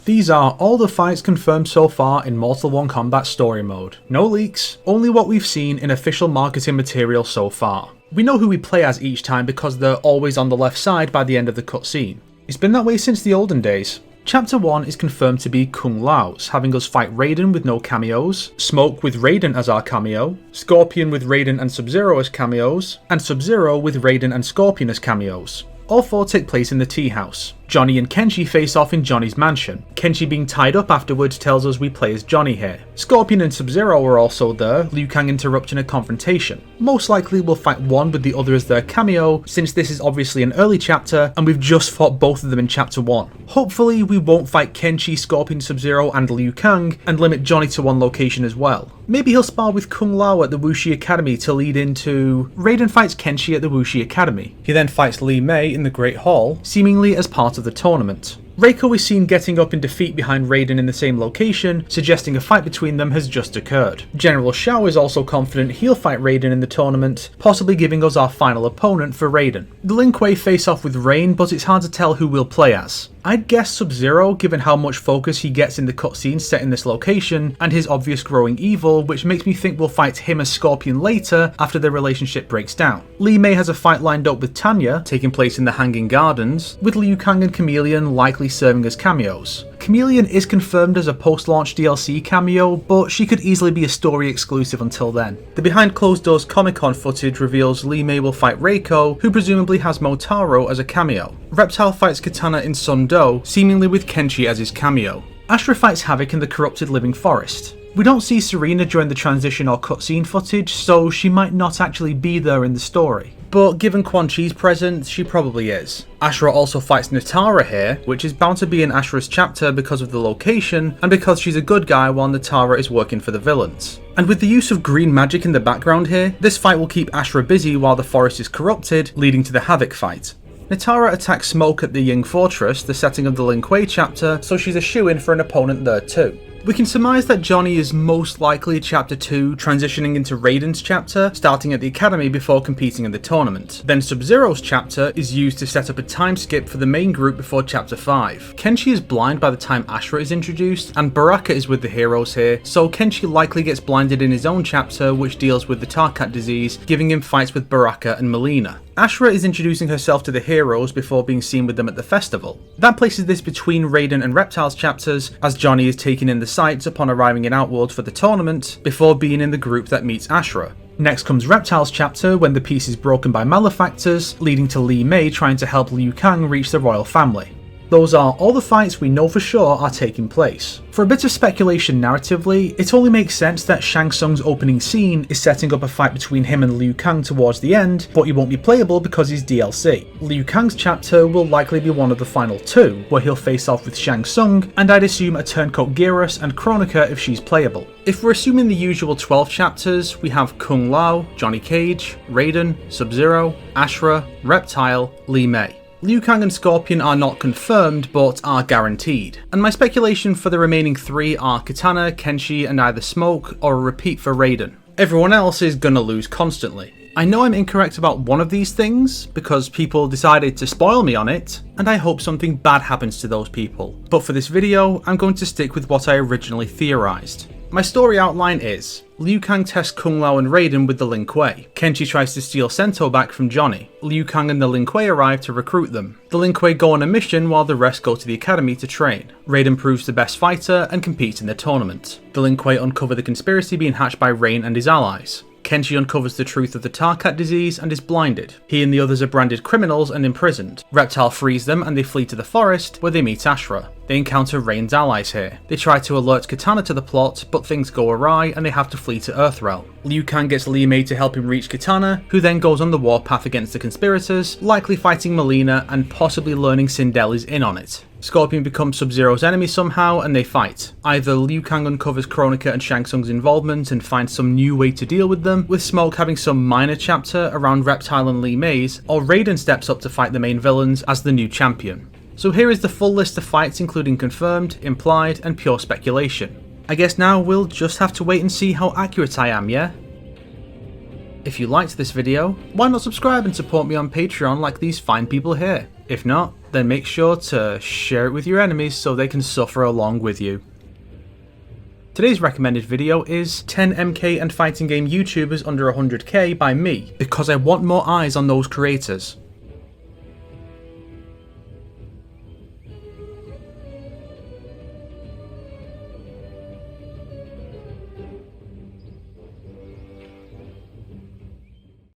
These are all the fights confirmed so far in Mortal 1 Kombat story mode. No leaks, only what we've seen in official marketing material so far. We know who we play as each time because they're always on the left side by the end of the cutscene. It's been that way since the olden days. Chapter 1 is confirmed to be Kung Lao's, having us fight Raiden with no cameos, Smoke with Raiden as our cameo, Scorpion with Raiden and Sub-Zero as cameos, and Sub-Zero with Raiden and Scorpion as cameos. All four take place in the tea house. Johnny and Kenshi face off in Johnny's mansion. Kenshi being tied up afterwards tells us we play as Johnny here. Scorpion and Sub-Zero are also there, Liu Kang interrupting a confrontation. Most likely we'll fight one with the other as their cameo, since this is obviously an early chapter and we've just fought both of them in chapter 1. Hopefully we won't fight Kenshi, Scorpion, Sub-Zero and Liu Kang and limit Johnny to one location as well. Maybe he'll spar with Kung Lao at the Wuxi Academy to lead into Raiden fights Kenshi at the Wuxi Academy. He then fights Li Mei in the Great Hall, seemingly as part of the tournament. Reiko is seen getting up in defeat behind Raiden in the same location, suggesting a fight between them has just occurred. General Shao is also confident he'll fight Raiden in the tournament, possibly giving us our final opponent for Raiden. The Lin Kuei face off with Rain, but it's hard to tell who we'll play as. I'd guess Sub-Zero, given how much focus he gets in the cutscenes set in this location, and his obvious growing evil, which makes me think we'll fight him as Scorpion later after their relationship breaks down. Li Mei has a fight lined up with Tanya, taking place in the Hanging Gardens, with Liu Kang and Chameleon likely serving as cameos. Chameleon is confirmed as a post-launch DLC cameo, but she could easily be a story exclusive until then. The behind closed doors Comic-Con footage reveals Li Mei will fight Reiko, who presumably has Motaro as a cameo. Reptile fights Katana in Sun Do, seemingly with Kenshi as his cameo. Ashrah fights Havoc in the Corrupted Living Forest. We don't see Serena during the transition or cutscene footage, so she might not actually be there in the story. But given Quan Chi's presence, she probably is. Ashrah also fights Natara here, which is bound to be in Ashrah's chapter because of the location, and because she's a good guy while Natara is working for the villains. And with the use of green magic in the background here, this fight will keep Ashrah busy while the forest is corrupted, leading to the Havoc fight. Natara attacks Smoke at the Ying Fortress, the setting of the Lin Kuei chapter, so she's a shoo-in for an opponent there too. We can surmise that Johnny is most likely chapter 2, transitioning into Raiden's chapter, starting at the academy before competing in the tournament. Then Sub-Zero's chapter is used to set up a time skip for the main group before chapter 5. Kenshi is blind by the time Ashrah is introduced, and Baraka is with the heroes here, so Kenshi likely gets blinded in his own chapter, which deals with the Tarkat disease, giving him fights with Baraka and Melina. Ashrah is introducing herself to the heroes before being seen with them at the festival. That places this between Raiden and Reptile's chapters, as Johnny is taking in the sights upon arriving in Outworld for the tournament, before being in the group that meets Ashrah. Next comes Reptile's chapter when the peace is broken by malefactors, leading to Li Mei trying to help Liu Kang reach the royal family. Those are all the fights we know for sure are taking place. For a bit of speculation narratively, it only makes sense that Shang Tsung's opening scene is setting up a fight between him and Liu Kang towards the end, but he won't be playable because he's DLC. Liu Kang's chapter will likely be one of the final two, where he'll face off with Shang Tsung, and I'd assume a turncoat Geras and Kronika if she's playable. If we're assuming the usual 12 chapters, we have Kung Lao, Johnny Cage, Raiden, Sub-Zero, Ashrah, Reptile, Li Mei. Liu Kang and Scorpion are not confirmed, but are guaranteed. And my speculation for the remaining 3 are Katana, Kenshi, and either Smoke, or a repeat for Raiden. Everyone else is gonna lose constantly. I know I'm incorrect about one of these things, because people decided to spoil me on it, and I hope something bad happens to those people. But for this video, I'm going to stick with what I originally theorized. My story outline is: Liu Kang tests Kung Lao and Raiden with the Lin Kuei. Kenshi tries to steal Sento back from Johnny. Liu Kang and the Lin Kuei arrive to recruit them. The Lin Kuei go on a mission while the rest go to the academy to train. Raiden proves the best fighter and competes in the tournament. The Lin Kuei uncover the conspiracy being hatched by Rain and his allies. Kenshi uncovers the truth of the Tarkat disease and is blinded. He and the others are branded criminals and imprisoned. Reptile frees them and they flee to the forest, where they meet Ashrah. They encounter Rain's allies here. They try to alert Katana to the plot, but things go awry and they have to flee to Earthrealm. Liu Kang gets Li Mei to help him reach Katana, who then goes on the warpath against the conspirators, likely fighting Melina and possibly learning Sindel is in on it. Scorpion becomes Sub-Zero's enemy somehow and they fight. Either Liu Kang uncovers Kronika and Shang Tsung's involvement and finds some new way to deal with them, with Smoke having some minor chapter around Reptile and Li Mei's, or Raiden steps up to fight the main villains as the new champion. So here is the full list of fights, including confirmed, implied, and pure speculation. I guess now we'll just have to wait and see how accurate I am, yeah? If you liked this video, why not subscribe and support me on Patreon like these fine people here? If not, then make sure to share it with your enemies so they can suffer along with you. Today's recommended video is 10 MK and fighting game YouTubers under 100k by me, because I want more eyes on those creators.